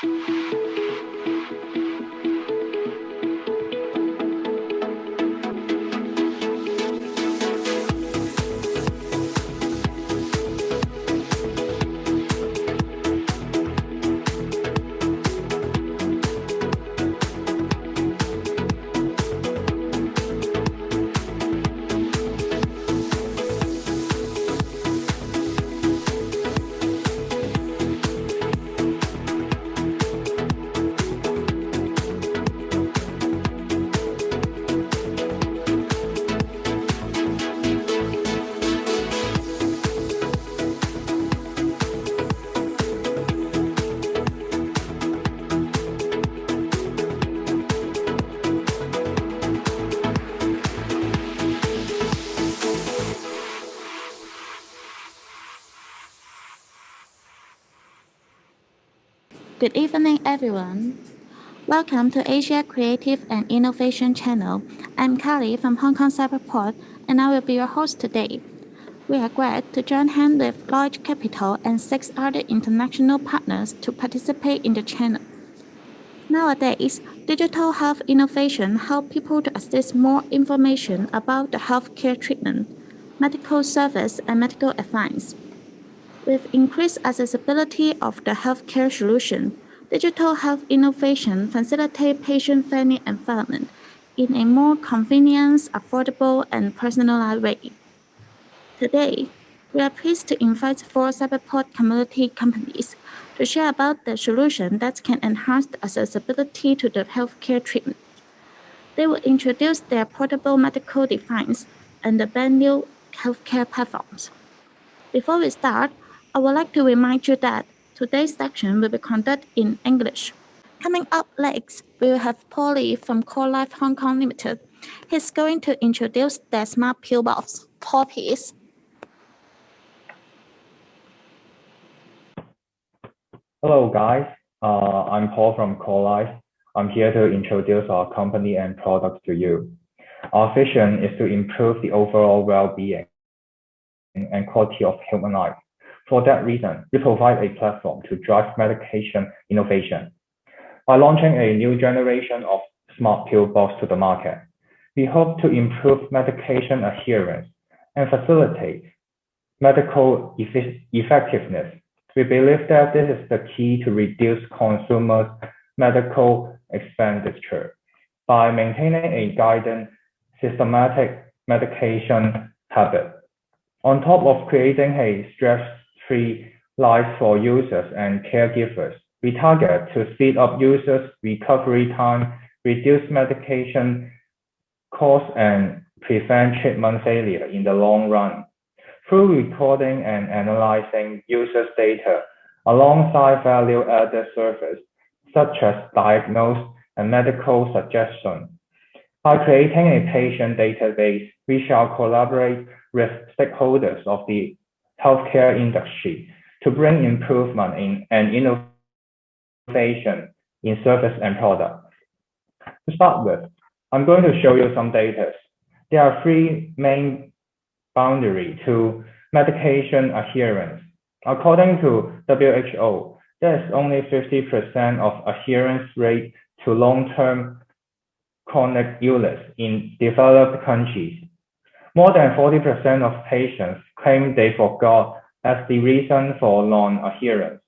Good evening, everyone. Welcome to Asia Creative and Innovation Channel. I'm Carly from Hong Kong Cyberport, and I will be your host today. We are glad to join hands with Lloyd Capital and 6 other international partners to participate in the channel. Nowadays, digital health innovation help people to access more information about the healthcare treatment, medical service, and medical advice. With increased accessibility of the healthcare solution, digital health innovation facilitates patient-friendly environment in a more convenient, affordable, and personalized way. Today, we are pleased to invite 4 Cyberport community companies to share about the solution that can enhance the accessibility to the healthcare treatment. They will introduce their portable medical device and the brand new healthcare platforms. Before we start, I would like to remind you that today's section will be conducted in English. Coming up next, we will have Paul Lee from Core Life Hong Kong Limited. He's going to introduce their smart pill box. Paul, please. Hello, guys. I'm Paul from Core Life. I'm here to introduce our company and products to you. Our vision is to improve the overall well-being and quality of human life. For that reason, we provide a platform to drive medication innovation. By launching a new generation of smart pill box to the market, we hope to improve medication adherence and facilitate medical effectiveness. We believe that this is the key to reduce consumers' medical expenditure by maintaining a guided, systematic medication habit. On top of creating a stress-free life for users and caregivers, we target to speed up users' recovery time, reduce medication costs, and prevent treatment failure in the long run. Through recording and analyzing users' data alongside value-added services such as diagnosis and medical suggestion. By creating a patient database, we shall collaborate with stakeholders of the healthcare industry to bring improvement and innovation in service and products. To start with, I'm going to show you some data. There are 3 main boundaries to medication adherence. According to WHO, there is only 50% of adherence rate to long-term chronic illness in developed countries. More than 40% of patients claim they forgot as the reason for non-adherence.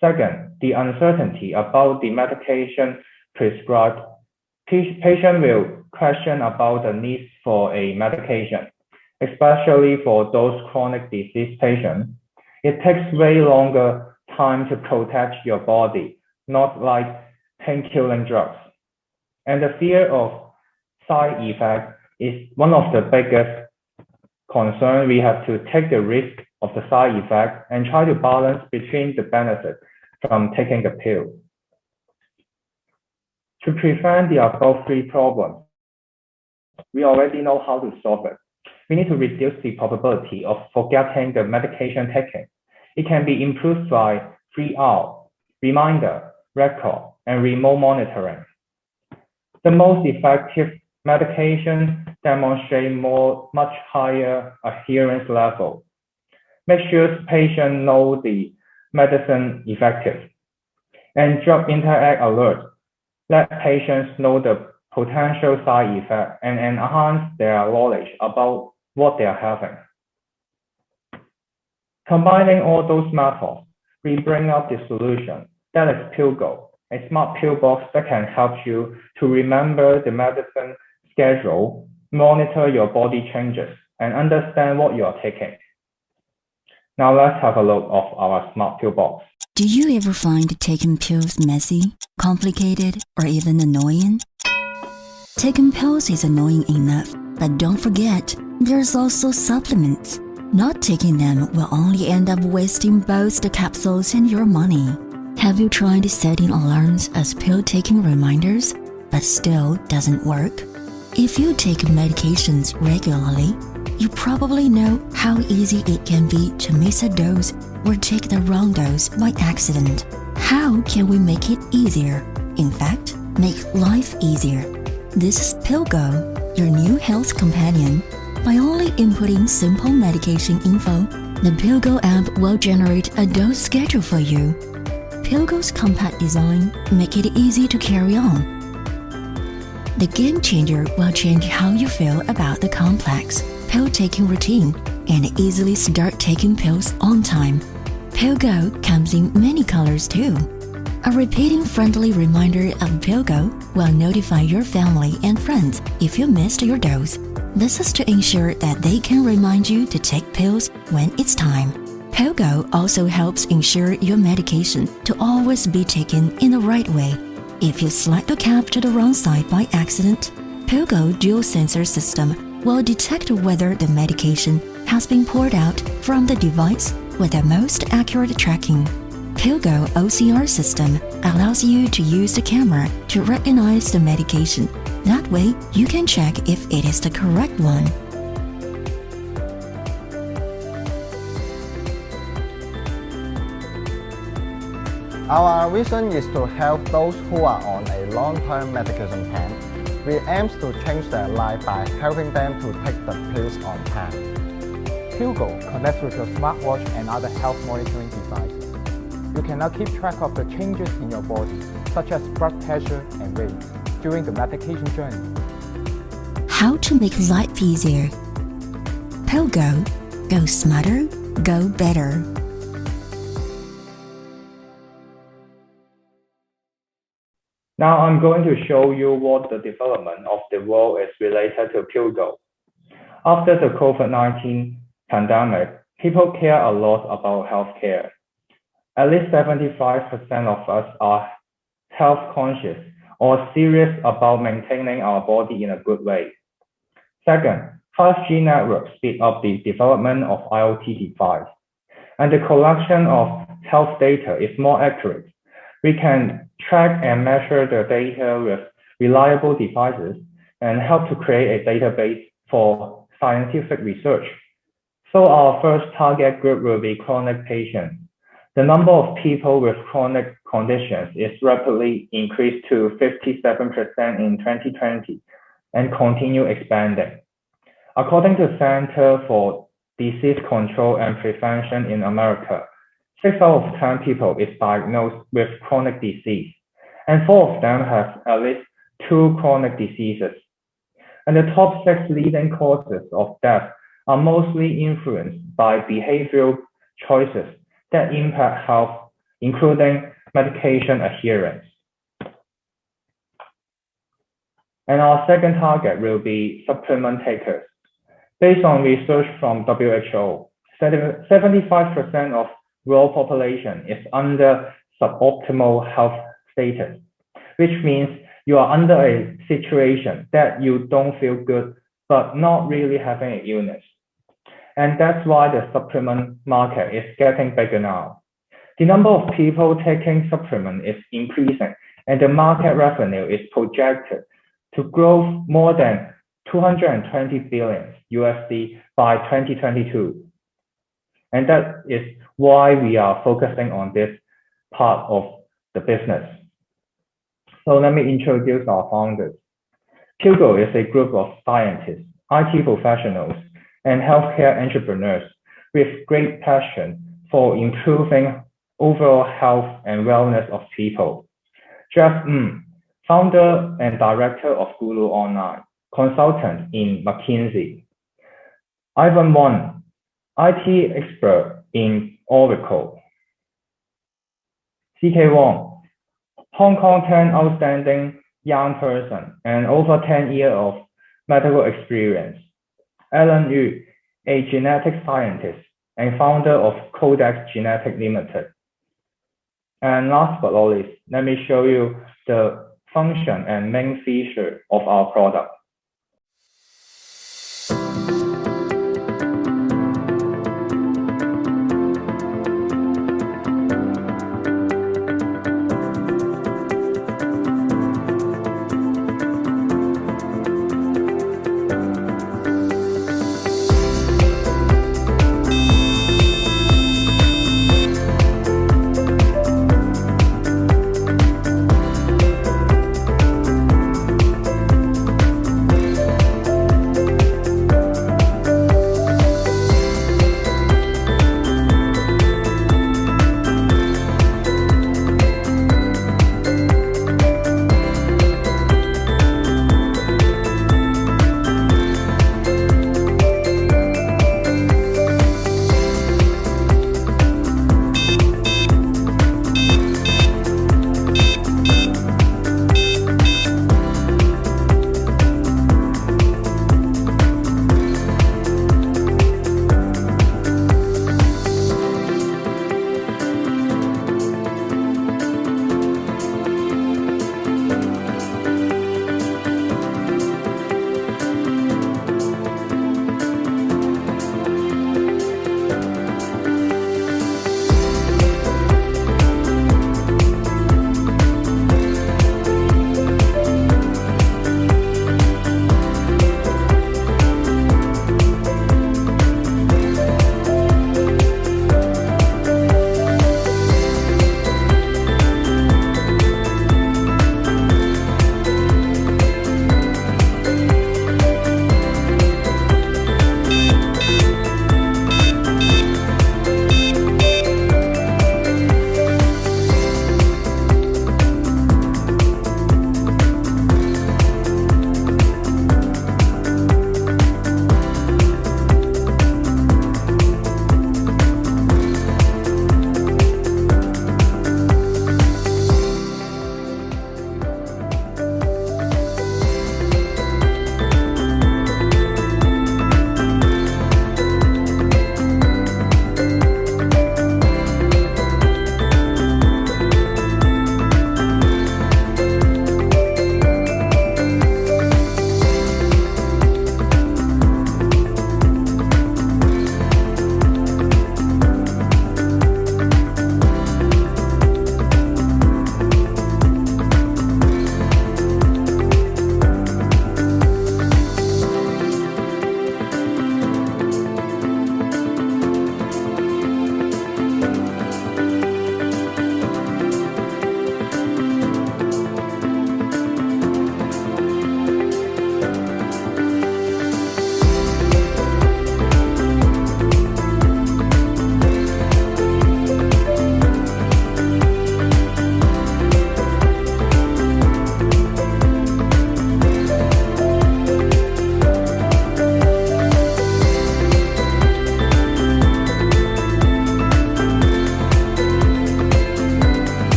Second, the uncertainty about the medication prescribed. Patients will question about the need for a medication, especially for those chronic disease patients. It takes way longer time to protect your body, not like pain-killing drugs. And the fear of side effects is one of the biggest concerns. We have to take the risk of the side effect and try to balance between the benefit from taking the pill. To prevent the above 3 problems, we already know how to solve it. We need to reduce the probability of forgetting the medication taking. It can be improved by 3R, reminder, record, and remote monitoring. The most effective medication demonstrate much higher adherence level. Make sure patients know the medicine effective. And drug interact alerts let patients know the potential side effects and enhance their knowledge about what they are having. Combining all those methods, we bring up the solution that is PillGo, a smart pill box that can help you to remember the medicine schedule, monitor your body changes, and understand what you are taking. Now let's have a look of our smart pill box. Do you ever find taking pills messy, complicated, or even annoying? Taking pills is annoying enough, but don't forget, there's also supplements. Not taking them will only end up wasting both the capsules and your money. Have you tried setting alarms as pill-taking reminders, but still doesn't work? If you take medications regularly, you probably know how easy it can be to miss a dose or take the wrong dose by accident. How can we make it easier? In fact, make life easier. This is PillGo, your new health companion. By only inputting simple medication info, the PillGo app will generate a dose schedule for you. PillGo's compact design make it easy to carry on. The game changer will change how you feel about the complex pill-taking routine and easily start taking pills on time. PillGo comes in many colors too. A repeating friendly reminder of PillGo will notify your family and friends if you missed your dose. This is to ensure that they can remind you to take pills when it's time. PillGo also helps ensure your medication to always be taken in the right way. If you slide the cap to the wrong side by accident, PillGo dual sensor system will detect whether the medication has been poured out from the device with the most accurate tracking. PillGo OCR system allows you to use the camera to recognize the medication. That way, you can check if it is the correct one. Our vision is to help those who are on a long-term medication plan. We aim to change their life by helping them to take the pills on time. PillGo connects with your smartwatch and other health monitoring devices. You can now keep track of the changes in your body, such as blood pressure and weight, during the medication journey. How to make life easier? PillGo. Go smarter, go better. Now I'm going to show you what the development of the world is related to PillGo. After the COVID-19 pandemic, people care a lot about healthcare. At least 75% of us are health conscious or serious about maintaining our body in a good way. Second, 5G networks speed up the development of IoT devices, and the collection of health data is more accurate. We can track and measure the data with reliable devices and help to create a database for scientific research. So our first target group will be chronic patients. The number of people with chronic conditions is rapidly increased to 57% in 2020 and continue expanding. According to Center for Disease Control and Prevention in America, 6 out of 10 people is diagnosed with chronic disease, and 4 of them have at least 2 chronic diseases. And the top 6 leading causes of death are mostly influenced by behavioral choices that impact health, including medication adherence. And our second target will be supplement takers. Based on research from WHO, 75% of world population is under suboptimal health status, which means you are under a situation that you don't feel good, but not really having an illness. And that's why the supplement market is getting bigger now. The number of people taking supplement is increasing, and the market revenue is projected to grow more than $220 billion USD by 2022. And that is why we are focusing on this part of the business. So let me introduce our founders. PillGo is a group of scientists, IT professionals, and healthcare entrepreneurs with great passion for improving overall health and wellness of people. Jeff Ng, founder and director of Guru Online, consultant in McKinsey. Ivan Won, IT expert in Oracle. CK Wong, Hong Kong 10 outstanding young person and over 10 years of medical experience. Alan Yu, a genetic scientist and founder of Codex Genetic Limited. And last but not least, let me show you the function and main feature of our product.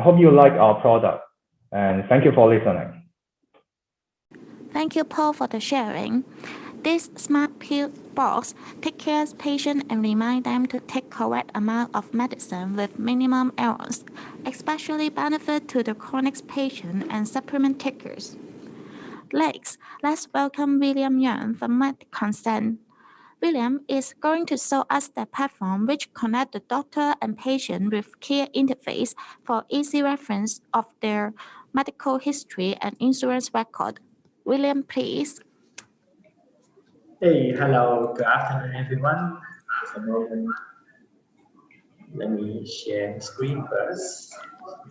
hope you like our product. And thank you for listening. Thank you, Paul, for the sharing. This smart pill box takes care of patients and reminds them to take correct amount of medicine with minimum errors, especially benefit to the chronic patient and supplement takers. Next, let's welcome William Young from MedConsent. William is going to show us the platform which connects the doctor and patient with care interface for easy reference of their medical history and insurance record. William, please. Hey, hello, good afternoon, everyone. Let me share the screen first.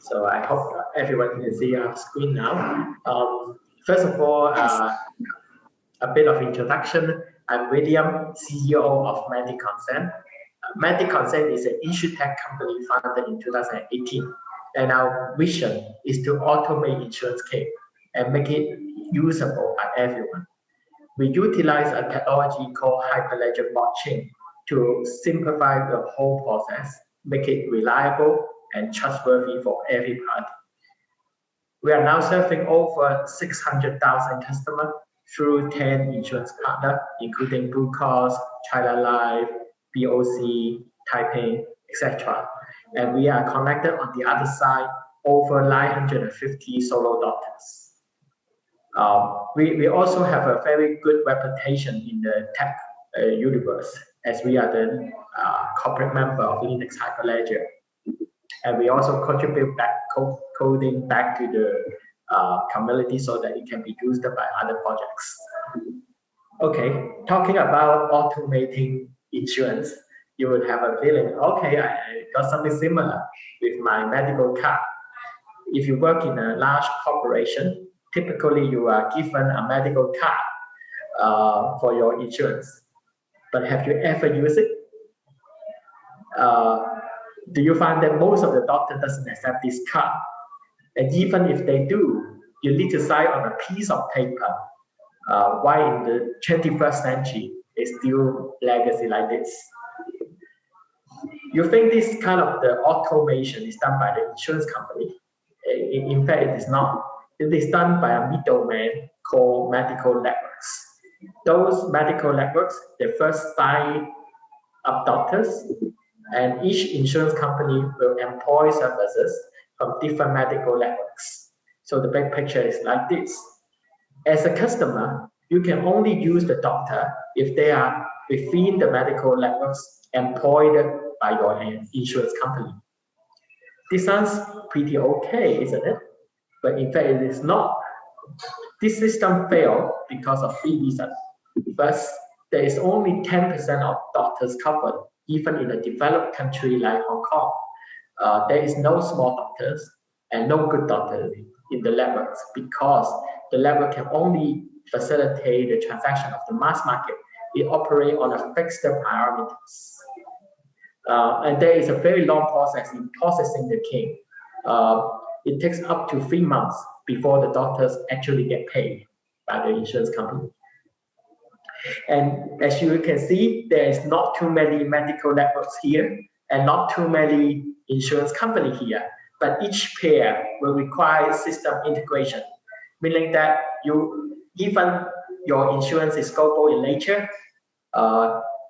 So I hope everyone can see our screen now. First of all, a bit of introduction. I'm William, CEO of MediConsent. MediConsent is an insurtech company founded in 2018, and our vision is to automate insurance claim and make it usable by everyone. We utilize a technology called Hyperledger blockchain to simplify the whole process, make it reliable and trustworthy for every party. We are now serving over 600,000 customers through 10 insurance partners, including Blue Cross, China Life, BOC, Taipei, etc. And we are connected on the other side over 950 solo doctors. We also have a very good reputation in the tech universe, as we are the corporate member of Linux Hyperledger. And we also contribute back coding back to the community so that it can be used by other projects. Okay, talking about automating insurance, you would have a feeling, okay, I got something similar with my medical card. If you work in a large corporation, typically you are given a medical card for your insurance. But have you ever used it? Do you find that most of the doctor doesn't accept this card? And even if they do, you need to sign on a piece of paper. Why in the 21st century, it's still legacy like this? You think this kind of the automation is done by the insurance company? In fact, it is not. It is done by a middleman called medical networks. Those medical networks, they first sign up doctors, and each insurance company will employ services from different medical networks. So the big picture is like this. As a customer, you can only use the doctor if they are within the medical networks employed by your insurance company. This sounds pretty okay, isn't it? But in fact, it is not. This system failed because of 3 reasons. First, there is only 10% of doctors covered, even in a developed country like Hong Kong. There is no small doctors and no good doctors in the networks because the network can only facilitate the transaction of the mass market. It operates on a fixed parameters. And there is a very long process in processing the claim. It takes up to 3 months before the doctors actually get paid by the insurance company. And as you can see, there is not too many medical networks here and not too many insurance companies here, but each pair will require system integration, meaning that even your insurance is global in nature,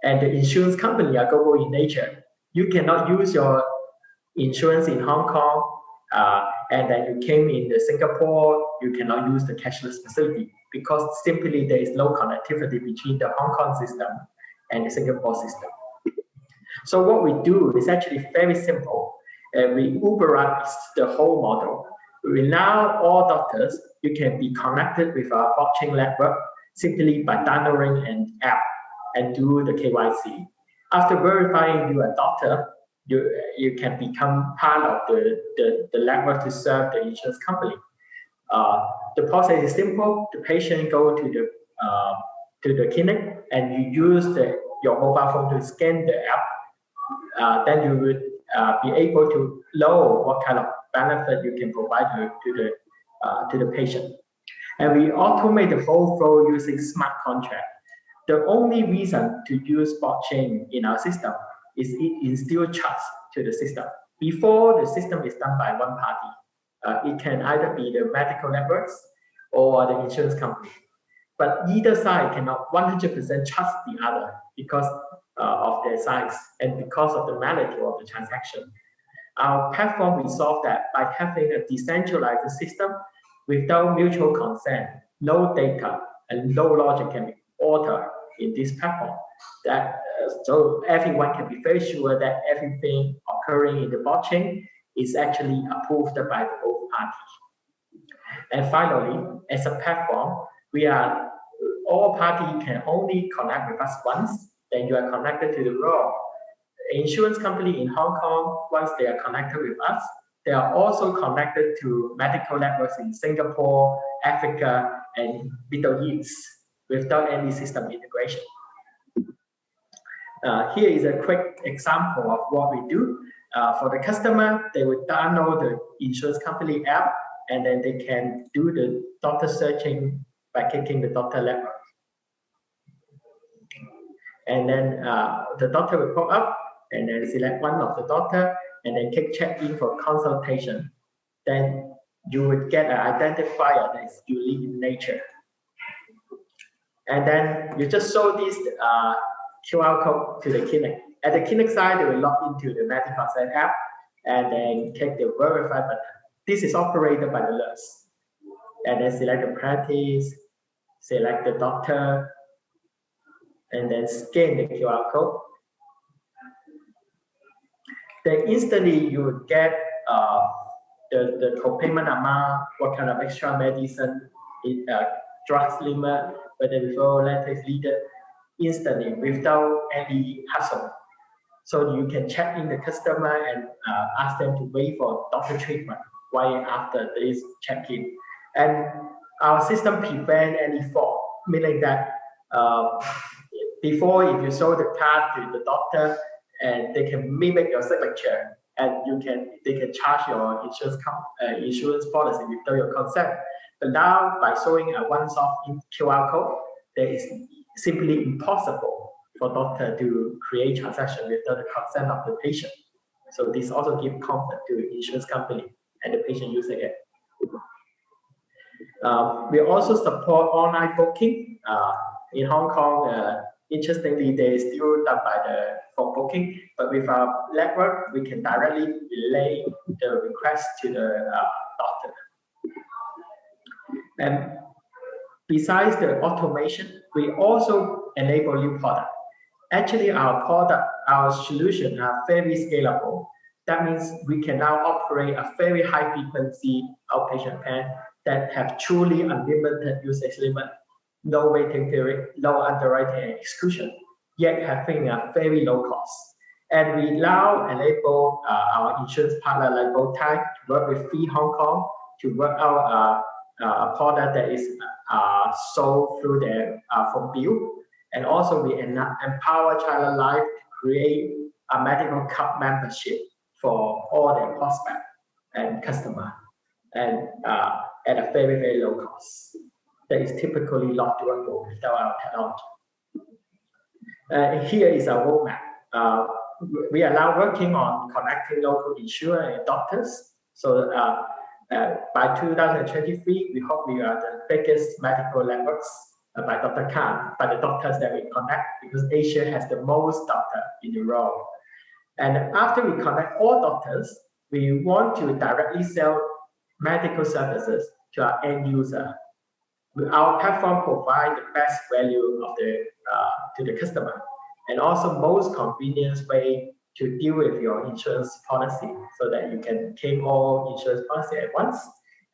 and the insurance company are global in nature. You cannot use your insurance in Hong Kong, and then you came in Singapore, you cannot use the cashless facility because simply there is no connectivity between the Hong Kong system and the Singapore system. So what we do is actually very simple. We Uberize the whole model. We now all doctors, you can be connected with our blockchain network simply by downloading an app and do the KYC. After verifying you a doctor, you can become part of the network to serve the insurance company. The process is simple. The patient go to the clinic and you use your mobile phone to scan the app. Then you would be able to know what kind of benefit you can provide to the patient. And we automate the whole flow using smart contract. The only reason to use blockchain in our system is it instills trust to the system. Before, the system is done by one party. It can either be the medical networks or the insurance company. But either side cannot 100% trust the other because of their size and because of the magnitude of the transaction. Our platform resolves that by having a decentralized system without mutual consent, no data and no logic can be altered in this platform. So everyone can be very sure that everything occurring in the blockchain is actually approved by both parties. And finally, as a platform, all parties can only connect with us once, then you are connected to the world. Insurance company in Hong Kong, once they are connected with us, they are also connected to medical networks in Singapore, Africa, and Middle East without any system integration. Here is a quick example of what we do. For the customer, they would download the insurance company app, and then they can do the doctor searching by clicking the doctor network. And then the doctor will pop up, and then select one of the doctor, and then click check in for consultation. Then you would get an identifier that is unique in nature. And then you just show this QR code to the clinic. At the clinic side, they will log into the medical side app and then click the verify button. This is operated by the nurse. And then select the practice, select the doctor, and then scan the QR code. Then instantly you would get the co-payment amount, what kind of extra medicine, drugs limit, whether referral letter is needed, instantly without any hassle. So you can check in the customer and ask them to wait for doctor treatment right after this check-in. And our system prevents any fraud, meaning that before, if you show the card to the doctor, and they can mimic your signature, and they can charge your insurance policy without your consent. But now, by showing a one-off QR code, there is simply impossible for doctor to create transaction without the consent of the patient. So this also gives comfort to the insurance company and the patient using it. We also support online booking. In Hong Kong, interestingly, they are still done for booking, but with our network, we can directly relay the request to the doctor. And besides the automation, we also enable new product. Actually, our solution are very scalable. That means we can now operate a very high frequency outpatient plan that have truly unlimited usage limit, no waiting period, no underwriting and exclusion, yet having a very low cost. And we now enable our insurance partner like Bowtie to work with Free Hong Kong to work out a product that is sold through their phone bill. And also we empower China Life to create a medical cup membership for all their prospects and customers, and at a very, very low cost. That is typically not doable without our technology. Here is our roadmap. We are now working on connecting local insurers and doctors. So by 2023, we hope we are the biggest medical networks by Dr. Khan, by the doctors that we connect, because Asia has the most doctors in the world. And after we connect all doctors, we want to directly sell medical services to our end user. Our platform provides the best value of to the customer, and also most convenient way to deal with your insurance policy, so that you can claim all insurance policy at once.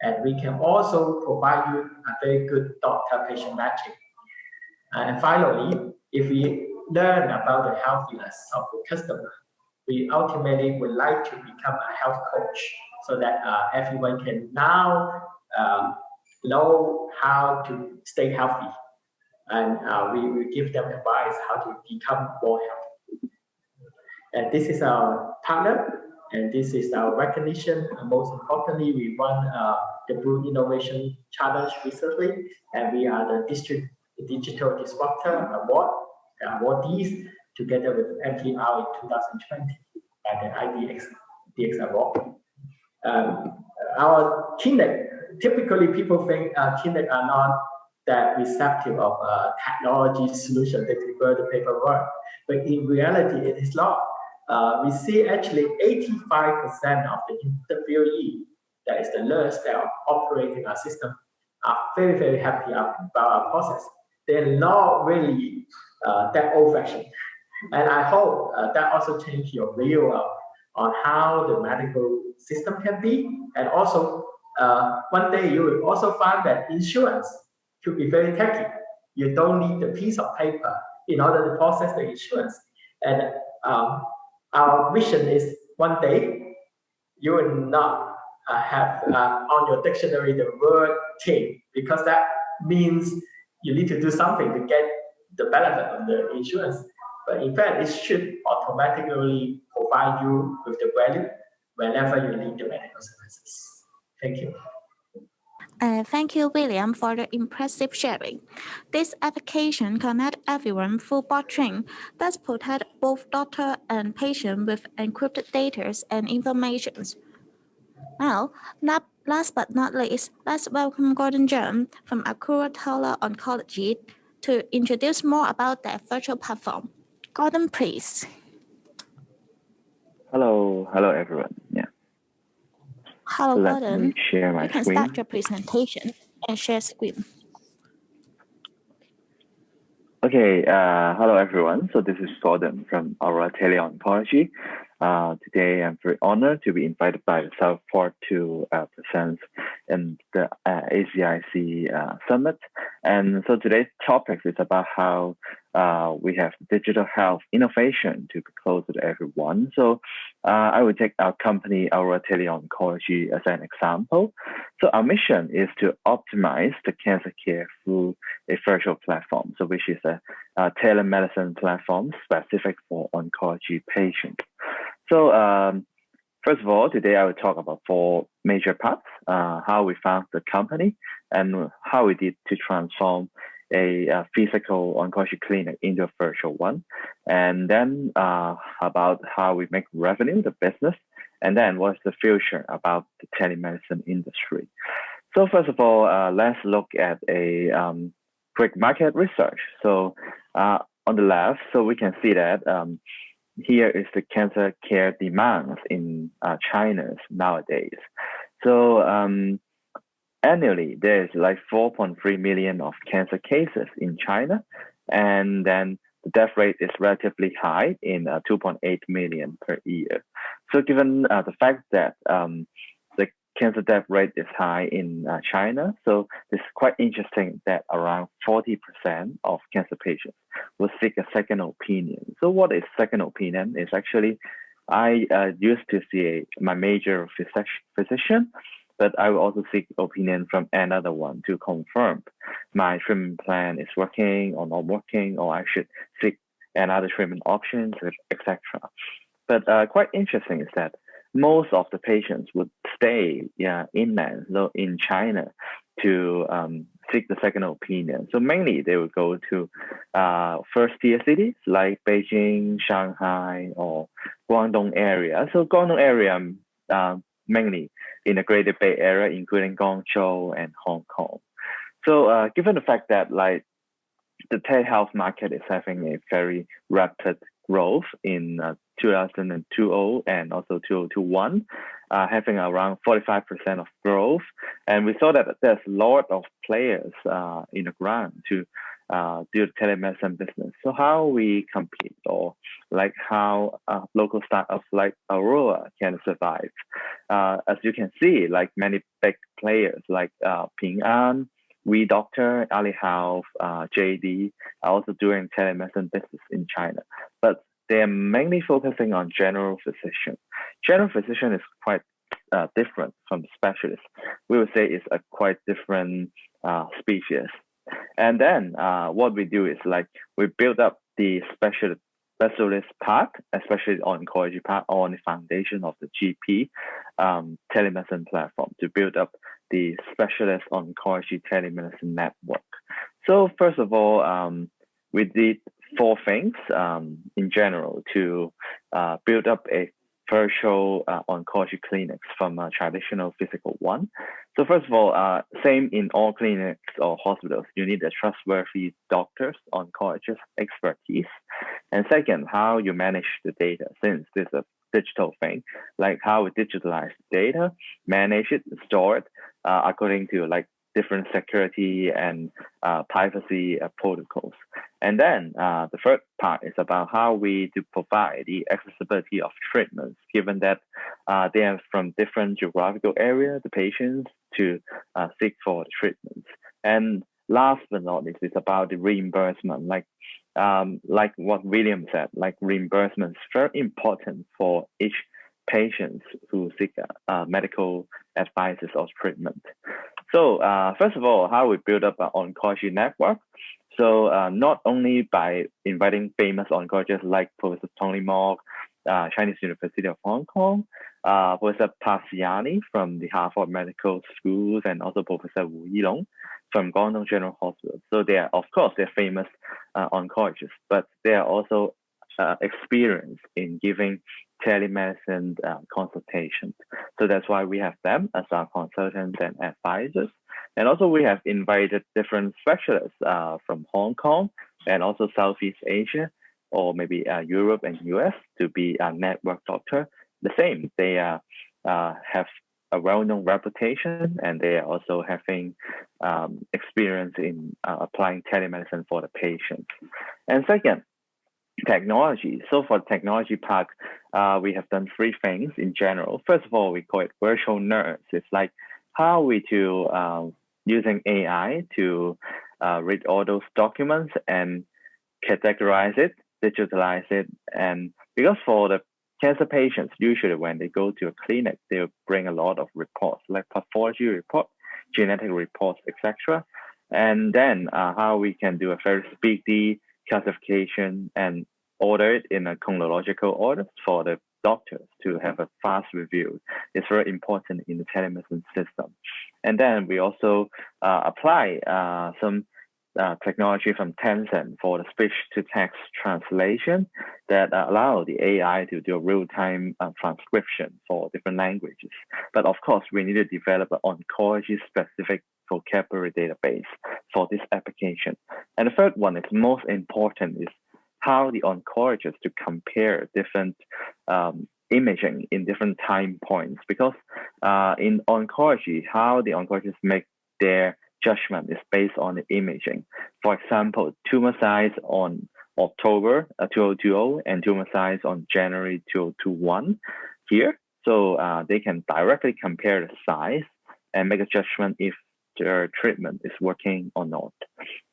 And we can also provide you a very good doctor-patient matching. And finally, if we learn about the healthiness of the customer, we ultimately would like to become a health coach, so that everyone can now know how to stay healthy. And we give them advice how to become more healthy. And this is our partner, and this is our recognition. And most importantly, we won the Blue Innovation Challenge recently, and we are the Digital Disruptor Award awardees together with MTR in 2020 by the IDX Award. our clinic, typically people think clinic are not that receptive of technology solution. They prefer the paperwork, but in reality, it is not. We see actually 85% of the interviewee, that is the nurse that are operating our system, are very, very happy about our process. They're not really that old-fashioned. And I hope that also changed your view on how the medical system can be. And also, one day you will also find that insurance could be very techy. You don't need a piece of paper in order to process the insurance. And our vision is one day you will not have on your dictionary the word team, because that means you need to do something to get the benefit of the insurance. But in fact, it should automatically provide you with the value whenever you need the medical services. Thank you. Thank you, William, for the impressive sharing. This application connects everyone through blockchain that protect both doctor and patient with encrypted data and information. Now, last but not least, let's welcome Gordon John from Akura Tala Oncology to introduce more about their virtual platform. Gordon, please. Hello everyone. Yeah. Hello, Let Gordon. me share my You can screen. start your presentation and share screen. Okay. Hello everyone. So this is Gordon from our Teleoncology. Today I'm very honored to be invited by the Cyberport to present in the ACIC Summit. And so today's topic is about how we have digital health innovation to be closer to everyone. So I will take our company, our Teleoncology, as an example. So our mission is to optimize the cancer care through a virtual platform, so which is a telemedicine platform specific for oncology patients. So first of all, today I will talk about 4 major parts: how we found the company and how we did to transform a physical oncology clinic into a virtual one, and then about how we make revenue, the business, and then what's the future about the telemedicine industry. So first of all, let's look at a quick market research. So on the left, so we can see that here is the cancer care demand in China nowadays. So annually, there's like 4.3 million of cancer cases in China, and then the death rate is relatively high in 2.8 million per year. So given the fact that the cancer death rate is high in China, so it's quite interesting that around 40% of cancer patients will seek a second opinion. So what is second opinion? Is actually, I used to see my major physician, but I will also seek opinion from another one to confirm my treatment plan is working or not working, or I should seek another treatment options, etc. But quite interesting is that most of the patients would stay inland, so in China, to seek the second opinion. So mainly they would go to first-tier cities like Beijing, Shanghai, or Guangdong area. So Guangdong area mainly in the Greater Bay Area, including Guangzhou and Hong Kong. So given the fact that like the telehealth market is having a very rapid growth in 2020 and also 2021, having around 45% of growth. And we saw that there's a lot of players in the ground to do the telemedicine business. So how we compete, or like how local startups like Aurora can survive. As you can see, like many big players like Ping An, WeDoctor, Ali Health, JD are also doing telemedicine business in China, but they are mainly focusing on general physician. General physician is quite different from specialist. We would say it's a quite different species. And then what we do is like we build up the specialist part, especially on oncology part, on the foundation of the GP telemedicine platform to build up the specialist oncology telemedicine network. So first of all, we did 4 things in general to build up a virtual oncology clinics from a traditional physical one. So first of all, same in all clinics or hospitals, you need a trustworthy doctors, oncologist expertise. And second, how you manage the data, since this is a digital thing, like how we digitalize data, manage it, store it according to like different security and privacy protocols. And then the third part is about how we do provide the accessibility of treatments, given that they are from different geographical areas, the patients to seek for the treatments. And last but not least, it's about the reimbursement. Like what William said, like reimbursement is very important for each patient who seek medical advices or treatment. So first of all, how we build up an oncology network. So not only by inviting famous oncologists like Professor Tong Lee Mok, Chinese University of Hong Kong, Professor Pasiani from the Harvard Medical Schools, and also Professor Wu Yilong from Guangdong General Hospital. So they are, of course, they're famous oncologists, but they are also experienced in giving telemedicine consultations. So that's why we have them as our consultants and advisors. And also we have invited different specialists from Hong Kong and also Southeast Asia, or maybe Europe and US, to be a network doctor. The same, they have a well-known reputation, and they are also having experience in applying telemedicine for the patients. And second, technology. So for the technology part, we have done three things in general. First of all, we call it virtual nurse. It's like how we do using AI to read all those documents and categorize it, digitalize it. And because for the cancer patients, usually when they go to a clinic, they'll bring a lot of reports, like pathology report, genetic reports, etc. And then how we can do a very speedy classification and order it in a chronological order for the doctors to have a fast review. It's very important in the telemedicine system. And then we also apply some technology from Tencent for the speech-to-text translation that allow the AI to do a real-time transcription for different languages. But of course, we need to develop an oncology-specific vocabulary database for this application. And the third one is most important is how the oncologist to compare different imaging in different time points. Because in oncology, how the oncologists make their judgment is based on the imaging. For example, tumor size on October 2020 and tumor size on January 2021 here. So they can directly compare the size and make a judgment if their treatment is working or not.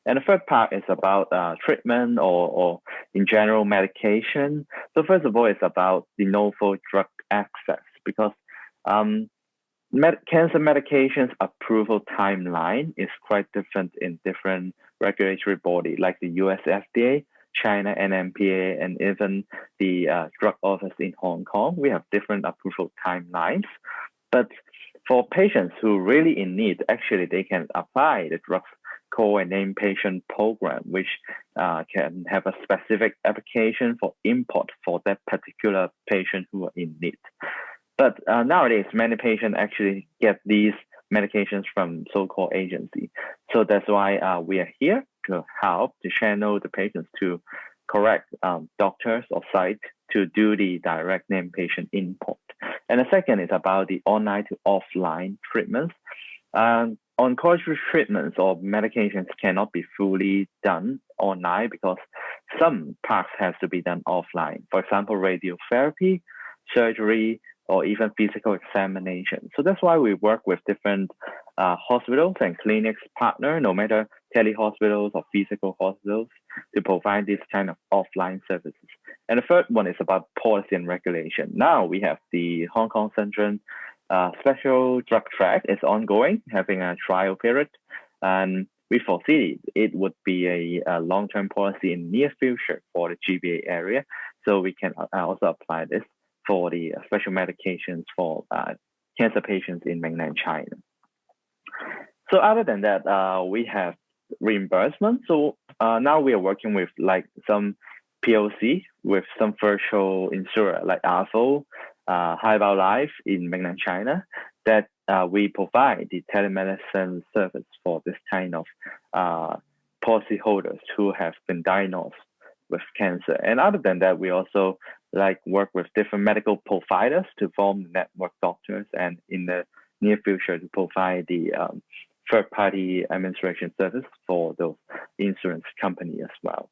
And the third part is about treatment or in general medication. So first of all, it's about de novo drug access, because cancer medications approval timeline is quite different in different regulatory body, like the US FDA, China NMPA, and even the drug office in Hong Kong. We have different approval timelines. But for patients who really in need, actually they can apply the drugs call and name patient program, which can have a specific application for import for that particular patient who are in need. But nowadays, many patients actually get these medications from so-called agency. So that's why we are here to help to channel the patients to correct doctors or sites to do the direct name patient import. And the second is about the online to offline treatments. Oncology treatments or medications cannot be fully done online because some parts has to be done offline. For example, radiotherapy, surgery, or even physical examination. So that's why we work with different hospitals and clinics partner, no matter telehospitals or physical hospitals, to provide this kind of offline services. And the third one is about policy and regulation. Now we have the Hong Kong Central Special Drug Track is ongoing, having a trial period. And we foresee it would be a long-term policy in near future for the GBA area. So we can also apply this for the special medications for cancer patients in mainland China. So other than that, we have reimbursement. So now we are working with like some POC with some virtual insurer like ARVO, Haibao Life in mainland China, that we provide the telemedicine service for this kind of policyholders who have been diagnosed with cancer. And other than that, we also work with different medical providers to form network doctors, and in the near future to provide the third-party administration service for those insurance company as well.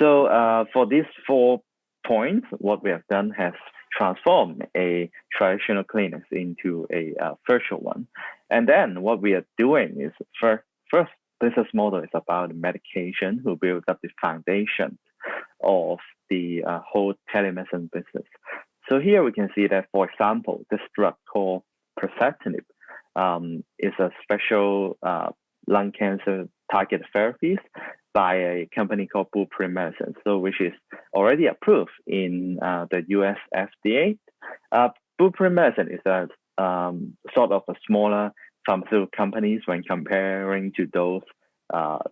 So for these 4 points, what we have done has transformed a traditional clinic into a virtual one. And then what we are doing is first business model is about medication, who builds up the foundation of the whole telemedicine business. So here we can see that, for example, this drug called Perceptinib is a special lung cancer target therapies by a company called Blueprint Medicine, so which is already approved in the US FDA. Blueprint Medicine is a sort of a smaller pharmaceutical companies when comparing to those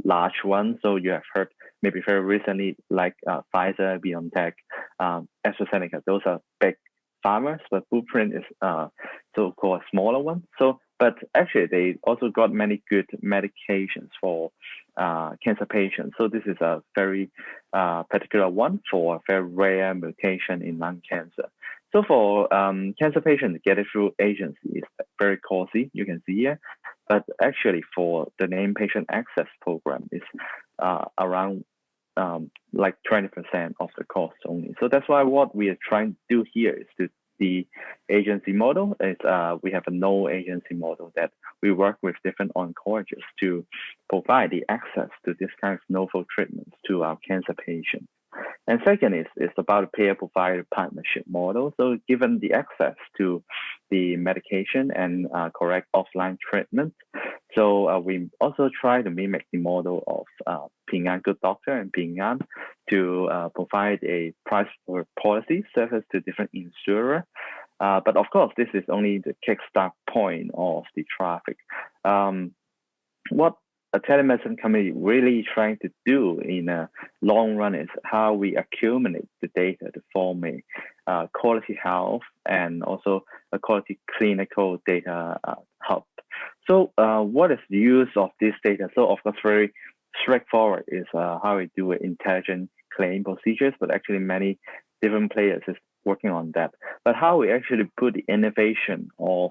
large ones. So you have heard maybe very recently like Pfizer, BioNTech, AstraZeneca. Those are big pharmas, but Blueprint is so-called smaller one. So, but actually they also got many good medications for cancer patients. So this is a very particular one for a very rare mutation in lung cancer. So for cancer patients, get it through agency is very costly, you can see here. But actually for the named patient access program is around like 20% of the cost only. So that's why what we are trying to do here is to the agency model is we have a no agency model that we work with different oncologists to provide the access to this kind of novel treatments to our cancer patients. And second is about a payer-provider partnership model. So given the access to the medication and correct offline treatment, so we also try to mimic the model of Ping An Good Doctor and Ping An to provide a price for policy service to different insurer. But of course, this is only the kickstart point of the traffic. What a telemedicine company really trying to do in a long run is how we accumulate the data to form a quality health and also a quality clinical data hub. So what is the use of this data? So of course, very straightforward is how we do intelligent claim procedures, but actually many different players is working on that. But how we actually put the innovation of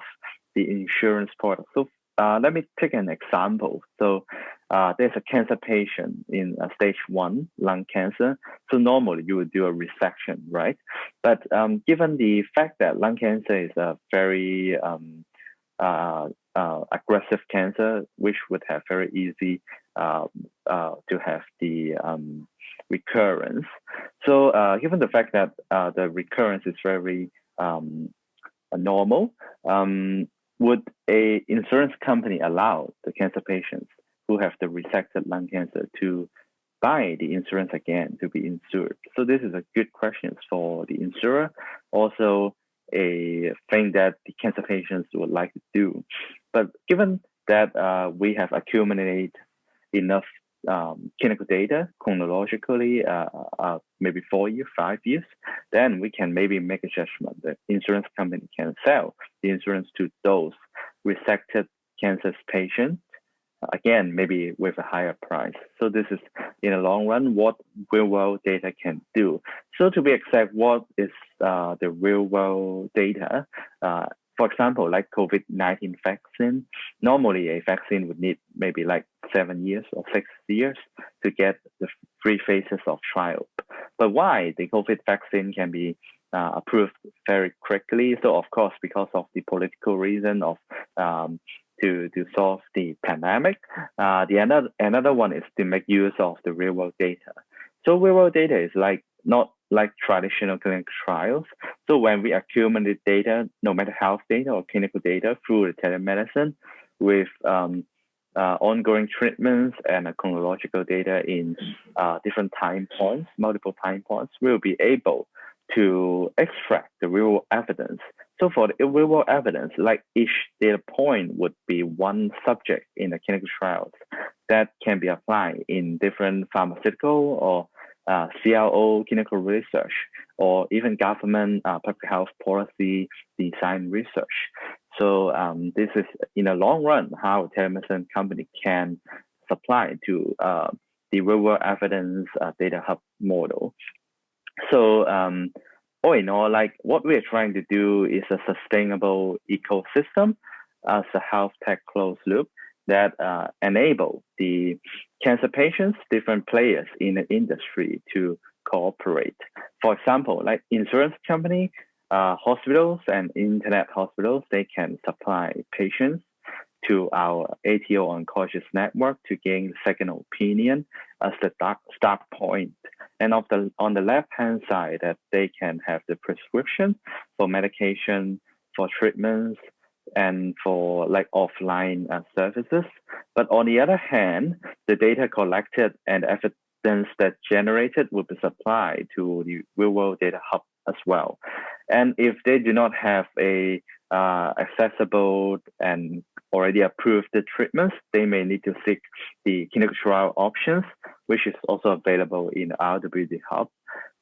the insurance product. So let me take an example. So there's a cancer patient in stage 1 lung cancer. So normally you would do a resection, right? But given the fact that lung cancer is a very aggressive cancer, which would have very easy to have the recurrence. So given the fact that the recurrence is very normal, would a insurance company allow the cancer patients who have the resected lung cancer to buy the insurance again to be insured? So this is a good question for the insurer. Also a thing that the cancer patients would like to do. But given that we have accumulated enough clinical data chronologically, maybe 4 years, 5 years, then we can maybe make a judgment that insurance company can sell the insurance to those resected cancer patients, again, maybe with a higher price. So this is, in the long run, what real-world data can do. So to be exact, what is the real-world data? For example, like COVID-19 vaccine, normally a vaccine would need maybe like 7 years or 6 years to get the 3 phases of trial. But why the COVID vaccine can be approved very quickly? So of course, because of the political reason of to solve the pandemic. Another one is to make use of the real world data. So real world data is like not like traditional clinical trials. So when we accumulate data, no matter health data or clinical data through the telemedicine with ongoing treatments and chronological data in different time points, multiple time points, we'll be able to extract the real evidence. So for the real world evidence, like each data point would be one subject in the clinical trials that can be applied in different pharmaceutical or CRO clinical research or even government public health policy design research. So this is, in the long run, how telemedicine company can supply to the real-world evidence data hub model. So all in all, like what we're trying to do is a sustainable ecosystem as a health tech closed loop that enable the cancer patients, different players in the industry to cooperate. For example, like insurance company, hospitals and internet hospitals, they can supply patients to our ATO unconscious network to gain second opinion as the start point. And on the left-hand side, that they can have the prescription for medication, for treatments, and for like offline services. But on the other hand, the data collected and evidence that generated will be supplied to the real-world data hub as well. And if they do not have a accessible and already approved the treatments, they may need to seek the clinical trial options, which is also available in our WD hub.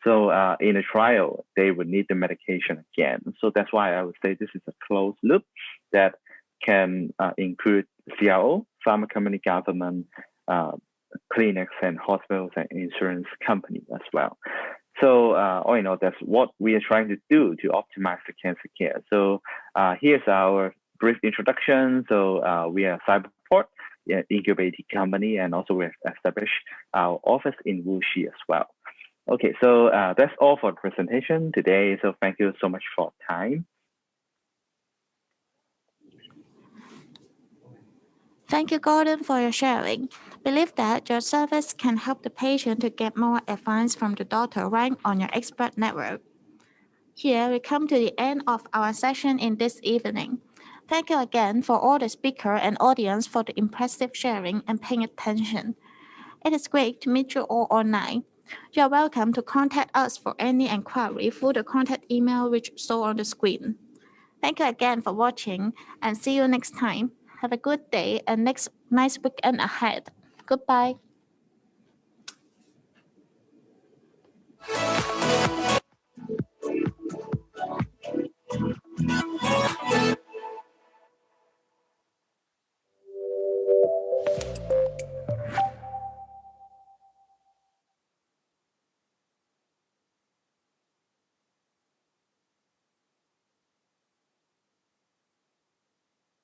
So in a trial, they would need the medication again. So that's why I would say this is a closed loop that can include CRO, pharma company, government, clinics, and hospitals and insurance companies as well. So all in all, that's what we are trying to do to optimize the cancer care. So here's our brief introduction. So we are Cyberport, incubating company, and also we have established our office in Wuxi as well. Okay, so that's all for the presentation today. So thank you so much for time. Thank you, Gordon, for your sharing. Believe that your service can help the patient to get more advice from the doctor right on your expert network. Here we come to the end of our session in this evening. Thank you again for all the speaker and audience for the impressive sharing and paying attention. It is great to meet you all online. You are welcome to contact us for any inquiry through the contact email which show on the screen. Thank you again for watching and see you next time. Have a good day and nice weekend ahead. Goodbye.